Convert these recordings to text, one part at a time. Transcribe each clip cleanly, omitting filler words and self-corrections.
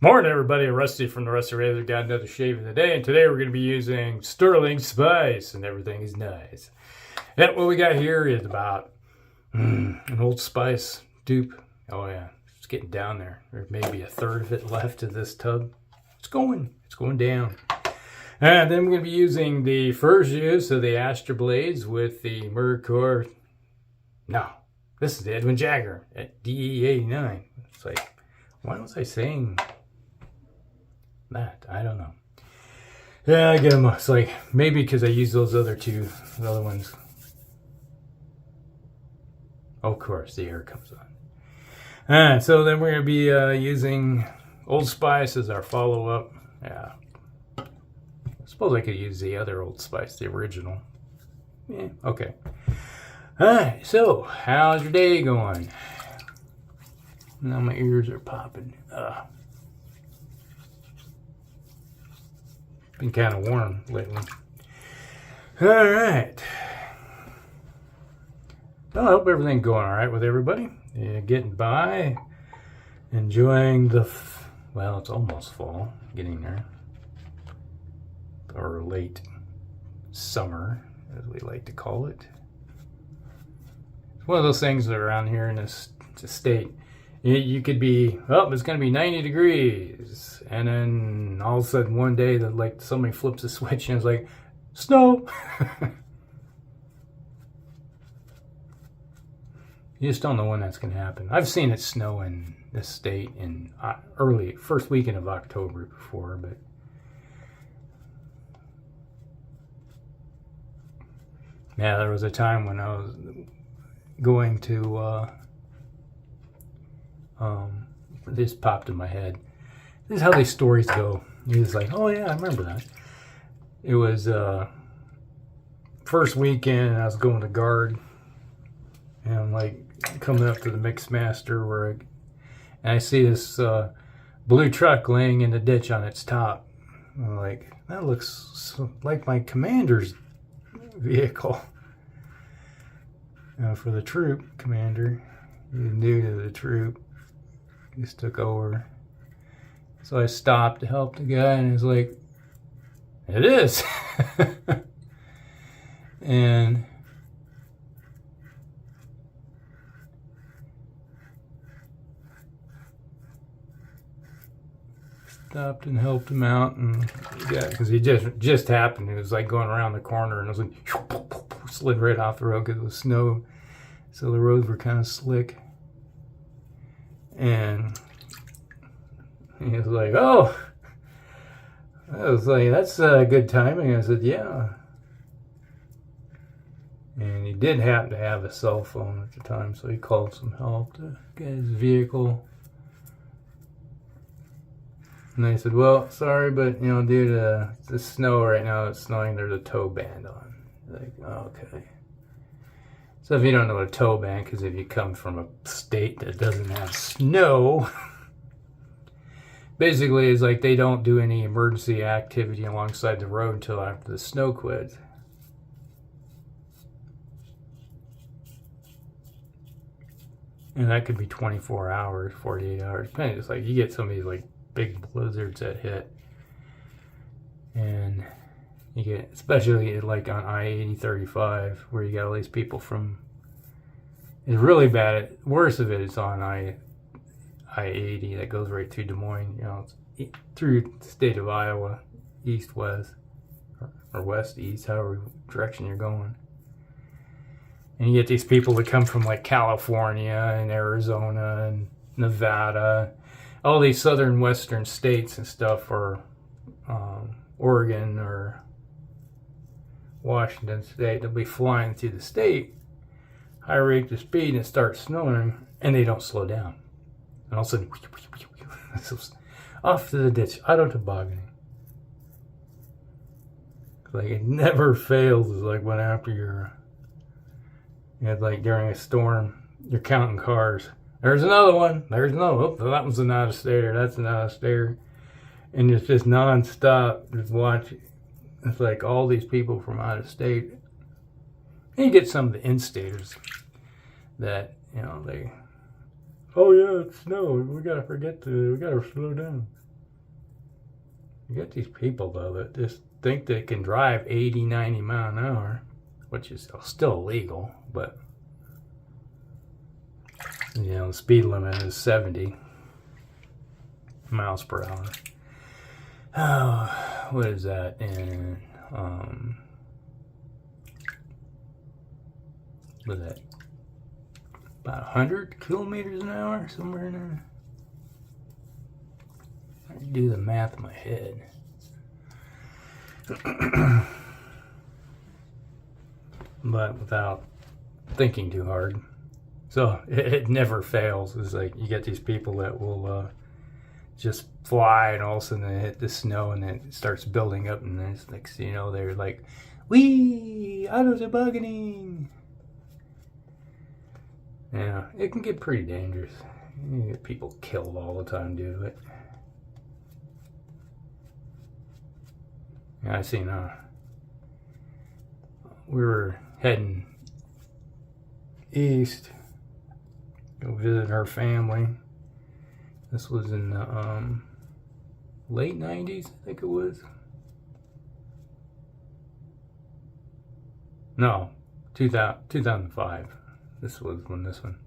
Morning, everybody. Rusty from the Rusty Razor. Got another shave of the day, and today we're going to be using Stirling Spice, and everything is nice. And what we got here is about an Old Spice dupe. Oh yeah, it's getting down there. There's maybe a third of it left of this tub. It's going down. And then we're going to be using the first use of the Astra blades with the Mercor. No, this is the Edwin Jagger DE89. It's like, why was I saying that? I don't know. Yeah, I get them. It's like maybe because I use those other two, the other ones. Of course, the air comes on. Alright, so then we're going to be using Old Spice as our follow-up. Yeah. I suppose I could use the other Old Spice, the original. Yeah, okay. Alright, so how's your day going? Now my ears are popping. Been kind of warm lately. Alright. Well, I hope everything's going alright with everybody. Yeah, getting by. Enjoying the, well, it's almost fall. Getting there. Or late summer, as we like to call it. It's one of those things that are around here in this state. You could be, oh, it's going to be 90 degrees. And then all of a sudden one day that like somebody flips a switch and it's like, snow. You just don't know when that's going to happen. I've seen it snow in this state in early, first weekend of October before, but yeah, there was a time when I was going to, this popped in my head. This is how these stories go. He was like, oh yeah, I remember that. It was first weekend, and I was going to guard, and I'm like coming up to the mix master and I see this blue truck laying in the ditch on its top. I'm like, that looks like my commander's vehicle. For the troop commander, he was new to the troop. He just took over. So I stopped to help the guy, and he's like, it is. And stopped and helped him out, and yeah, because he just happened. It was like going around the corner, and it was like slid right off the road because it was snow, so the roads were kind of slick. And he was like, "Oh," I was like, "That's good timing." I said, "Yeah." And he did happen to have a cell phone at the time, so he called some help to get his vehicle. And I said, well, sorry, but, due to the snow right now, it's snowing, there's a tow band on. Like, oh, okay. So if you don't know what a tow band, because if you come from a state that doesn't have snow, basically it's like they don't do any emergency activity alongside the road until after the snow quits. And that could be 24 hours, 48 hours, depending. It's like you get some of these like big blizzards that hit, and you get, especially like on I-80/35, where you got all these people from, it's really bad. Worst of it is on I-80 that goes right through Des Moines, it's through the state of Iowa, east-west, or west-east, however direction you're going. And you get these people that come from like California and Arizona and Nevada, all these southern western states and stuff, or Oregon or Washington State. They'll be flying through the state, high rate of speed, and it starts snowing, and they don't slow down. And all of a sudden, off to the ditch, auto tobogganing. Like it never fails. It's like when after you had like during a storm, you're counting cars. There's another one. There's another. Oh, that one's an out-of-stater. That's an out-of-stater. And it's just non-stop. Just watch. It's like all these people from out of state. And you get some of the in-staters that, they, oh yeah, it's snow. We gotta slow down. You got these people, though, that just think they can drive 80, 90 mile an hour, which is still illegal, but, you know, the speed limit is 70 miles per hour. Oh, what is that in, what is that? About 100 kilometers an hour, somewhere in there. I can do the math in my head. But without thinking too hard. So it never fails. It's like you get these people that will just fly, and all of a sudden they hit the snow, and then it starts building up, and then next thing you know, they're like, "Wee, auto tobogganing." Yeah, it can get pretty dangerous. You get people killed all the time due to it. Yeah, I seen we were heading east, go visit her family. This was in the late 90s, I think it was. No, 2005. This was when this one.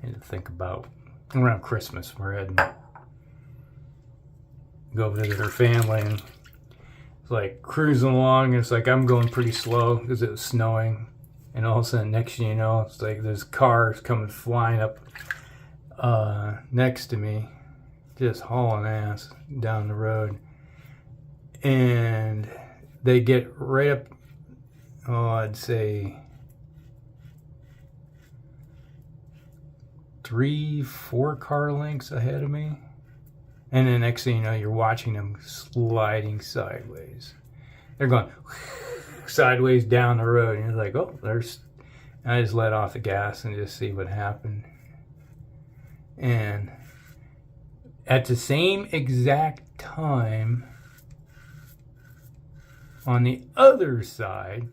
I had to think about around Christmas. We're heading go visit her family, and it's like cruising along. It's like I'm going pretty slow because it was snowing, and all of a sudden, next thing you know, it's like there's cars coming flying up next to me, just hauling ass down the road, and they get right up. Oh, I'd say 3-4 car lengths ahead of me. And then next thing you know, you're watching them sliding sideways. They're going sideways down the road. And you're like, oh, there's... And I just let off the gas and just see what happened. And at the same exact time, on the other side,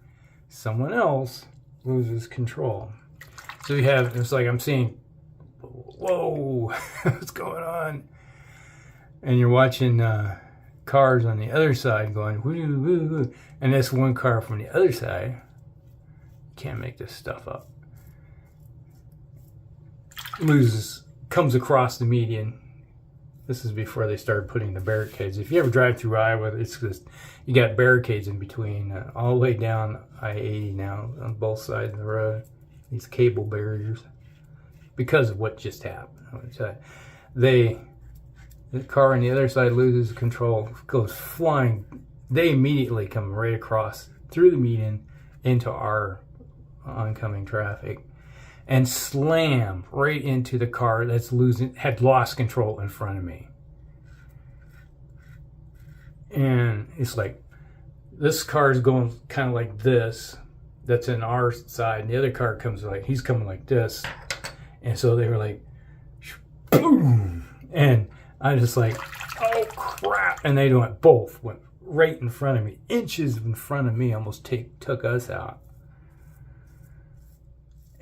someone else loses control. So you have, it's like I'm seeing, whoa, what's going on? And you're watching cars on the other side going, woo, woo, woo. And this one car from the other side, can't make this stuff up, comes across the median. This is before they started putting the barricades. If you ever drive through Iowa, it's just, you got barricades in between, all the way down I-80 now on both sides of the road. These cable barriers, because of what just happened. The car on the other side loses control, goes flying. They immediately come right across through the median into our oncoming traffic and slam right into the car that's had lost control in front of me. And it's like, this car is going kind of like this, that's in our side, and the other car comes like, he's coming like this. And so they were like, boom, and I was just like, oh crap. And they both went right in front of me, inches in front of me, almost took us out.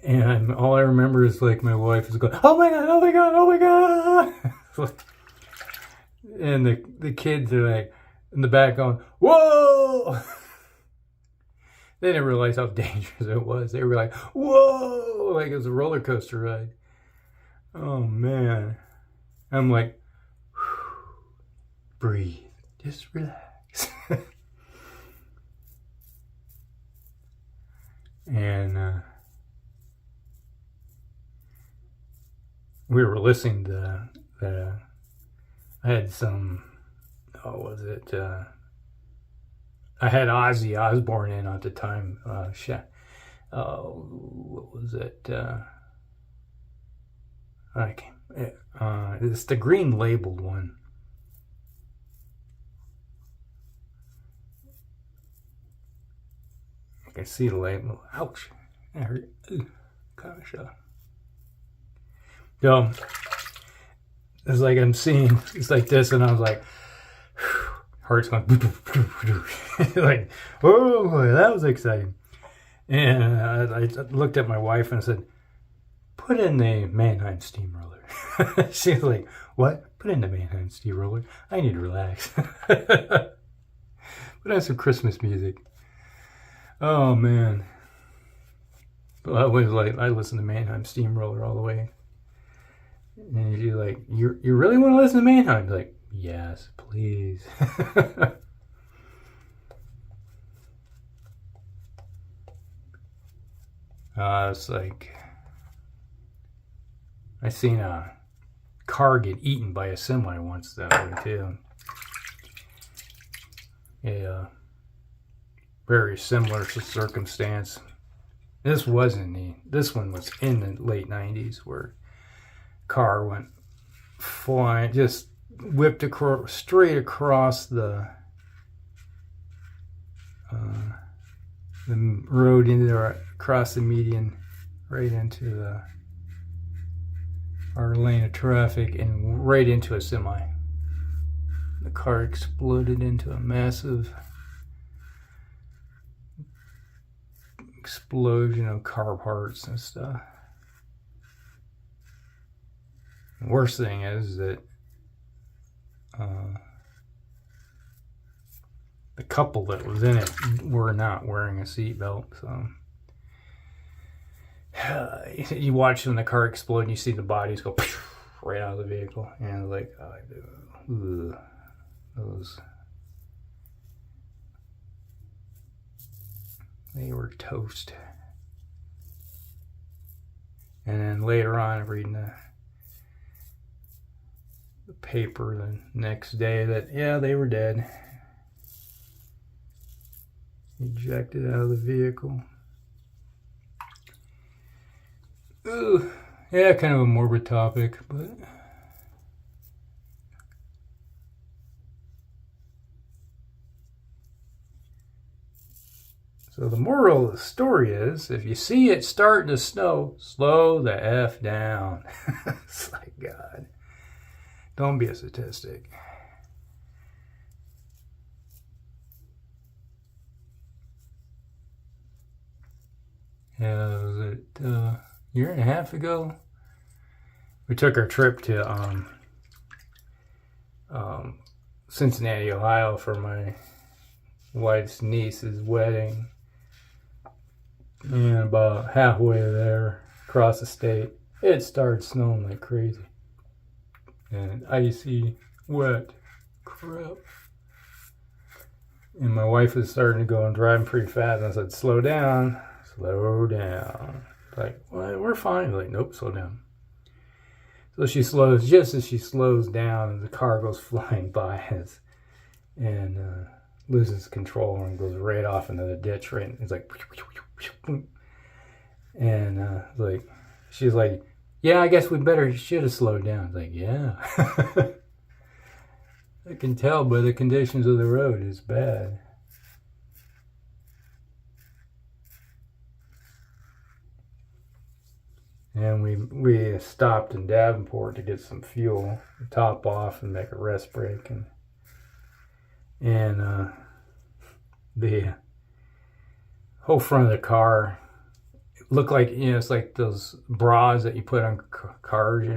And all I remember is like my wife is going, oh my God, oh my God, oh my God. And the kids are like in the back going, whoa. They didn't realize how dangerous it was. They were like, whoa, like it was a roller coaster ride. Oh man. I'm like, breathe, just relax. And we were listening to I had some, what was it? I had Ozzy Osbourne in at the time. What was it? It's the green labeled one. I can see the label. Ouch. That hurt. Gosh. So, it's like I'm seeing, it's like this, and I was like, heart's going, like, oh, that was exciting. And I looked at my wife and I said, put in the Mannheim steamroller. She's like, what? Put in the Mannheim Steamroller. I need to relax. Put on some Christmas music. Oh man. Well, I listen to Mannheim Steamroller all the way. And you're like, you really want to listen to Mannheim? Like, yes, please. It's like, I seen a car get eaten by a semi once that way too. A very similar circumstance. This one was in the late 90s where a car went flying, just whipped straight across the road across the median, right into our lane of traffic and right into a semi. The car exploded into a massive explosion of car parts and stuff. The worst thing is that the couple that was in it were not wearing a seatbelt, so you watch when the car explode and you see the bodies go right out of the vehicle, and like, they were toast. And then later on, reading the paper the next day that, yeah, they were dead. Ejected out of the vehicle. Ooh, yeah, kind of a morbid topic, but so the moral of the story is, if you see it starting to snow, slow the F down. It's like, God, don't be a statistic. Yeah, was it a year and a half ago? We took our trip to Cincinnati, Ohio for my wife's niece's wedding. And about halfway there, across the state, it started snowing like crazy. And icy, wet, crap. And my wife was starting to go and driving pretty fast. And I said, slow down. Slow down. Like, well, we're fine. Like, nope, slow down. So she slows, just as she slows down, the car goes flying by us and loses control and goes right off into the ditch. Right, it's like, and like, she's like, yeah, I guess should have slowed down. It's like, yeah. I can tell by the conditions of the road, it's bad. And we stopped in Davenport to get some fuel, top off, and make a rest break. And the whole front of the car looked like, it's like those bras that you put on cars,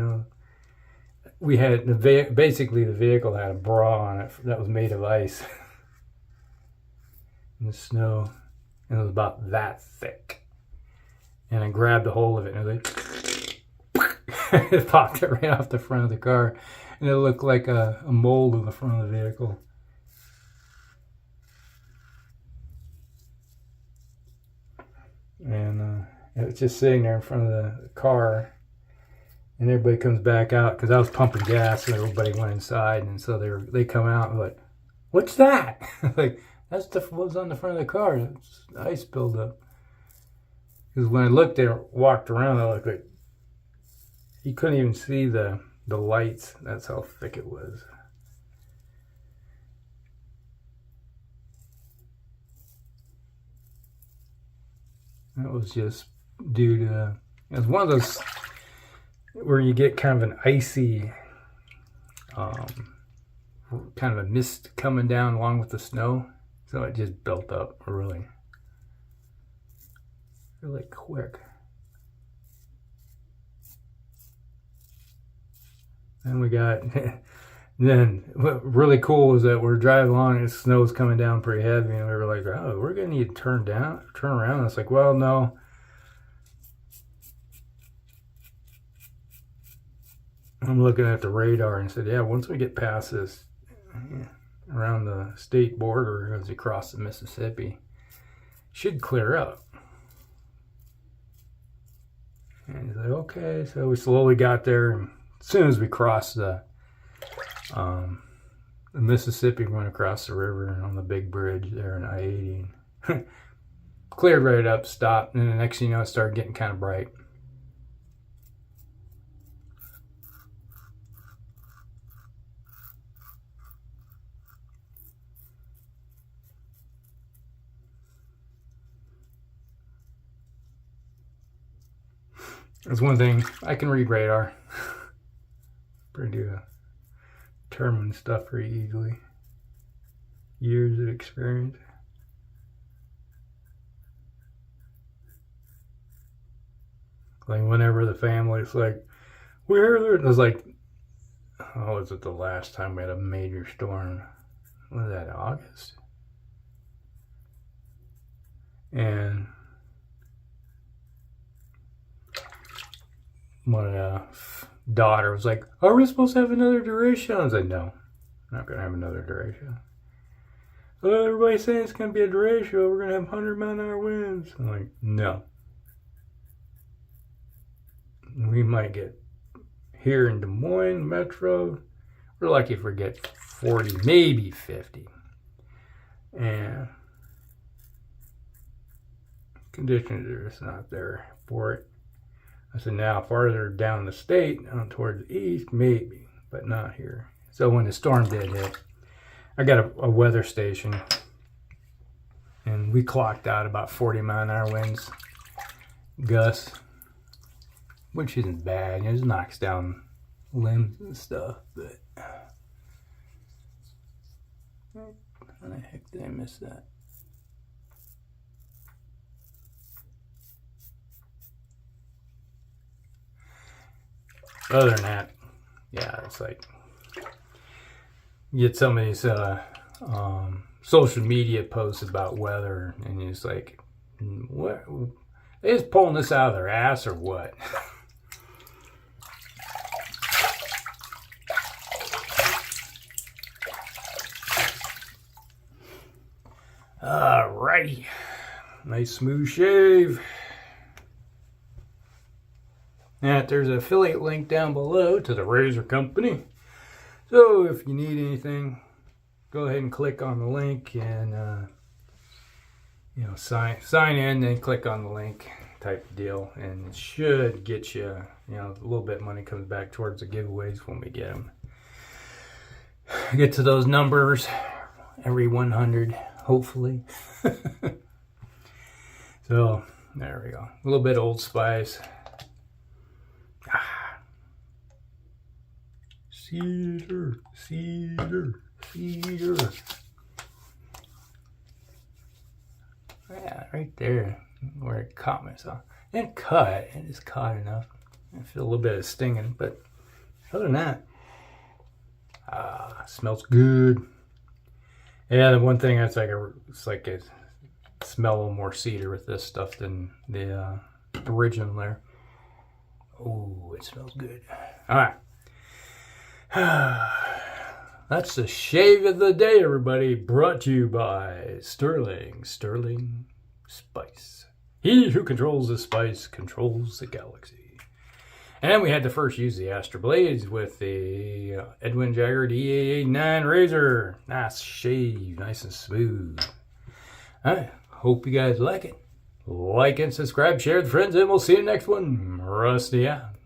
We had, basically the vehicle had a bra on it that was made of ice in the snow. And it was about that thick. And I grabbed a hold of it and it was like, it popped it right off the front of the car. And it looked like a mold in the front of the vehicle. And it was just sitting there in front of the car. And everybody comes back out because I was pumping gas and everybody went inside. And so they come out and like, what's that? Like, that's what was on the front of the car. It's ice buildup. Because when I walked around, I looked like you couldn't even see the lights. That's how thick it was. That was just due to, it was one of those where you get kind of an icy, kind of a mist coming down along with the snow. So it just built up really quick. And we got, then what really cool was that we're driving along and the snow's coming down pretty heavy, and we were like, oh, we're going to need to turn around. And it's like, well, no. I'm looking at the radar and said, yeah, once we get past this, around the state border as we cross the Mississippi, should clear up. And he's like, okay. So we slowly got there, and as soon as we crossed the Mississippi, we went across the river and on the big bridge there in I-80. Cleared right up, stopped, and the next thing you know, it started getting kind of bright. That's one thing, I can read radar. Pretty determine stuff pretty easily. Years of experience. Like whenever the family's like, where there, it was like, oh, was it the last time we had a major storm? Was that August? And my daughter was like, are we supposed to have another duration? I was like, no, I'm not going to have another duration. Well, everybody's saying it's going to be a duration. We're going to have 100-mile-an-hour winds. I'm like, no. We might get here in Des Moines Metro. We're lucky if we get 40, maybe 50. And conditions are just not there for it. I said, now farther down the state, towards the east, maybe, but not here. So when the storm did hit, I got a weather station, and we clocked out about 40-mile-an-hour winds, gusts, which isn't bad. It just knocks down limbs and stuff, but how the heck did I miss that? Other than that, yeah, it's like you get some of these social media posts about weather, and you're just like, what? They just pulling this out of their ass or what? Alrighty, nice smooth shave. And there's an affiliate link down below to the razor company. So if you need anything, go ahead and click on the link and sign in, then click on the link type of deal, and it should get you, a little bit of money comes back towards the giveaways when we get them. Get to those numbers every 100, hopefully. So there we go. A little bit of Old Spice. Cedar. Yeah, right there where it caught myself. It cut. It is caught enough. I feel a little bit of stinging, but other than that, smells good. Yeah, the one thing that's like it's like it smell a little more cedar with this stuff than the original there. Oh, it smells good. All right. That's the shave of the day, everybody. Brought to you by Stirling. Stirling Spice. He who controls the spice controls the galaxy. And we had to first use the Astra blades with the Edwin Jagger DE89 razor. Nice shave, nice and smooth. All right. Hope you guys like it. Like and subscribe, share with friends, and we'll see you next one. Rusty out.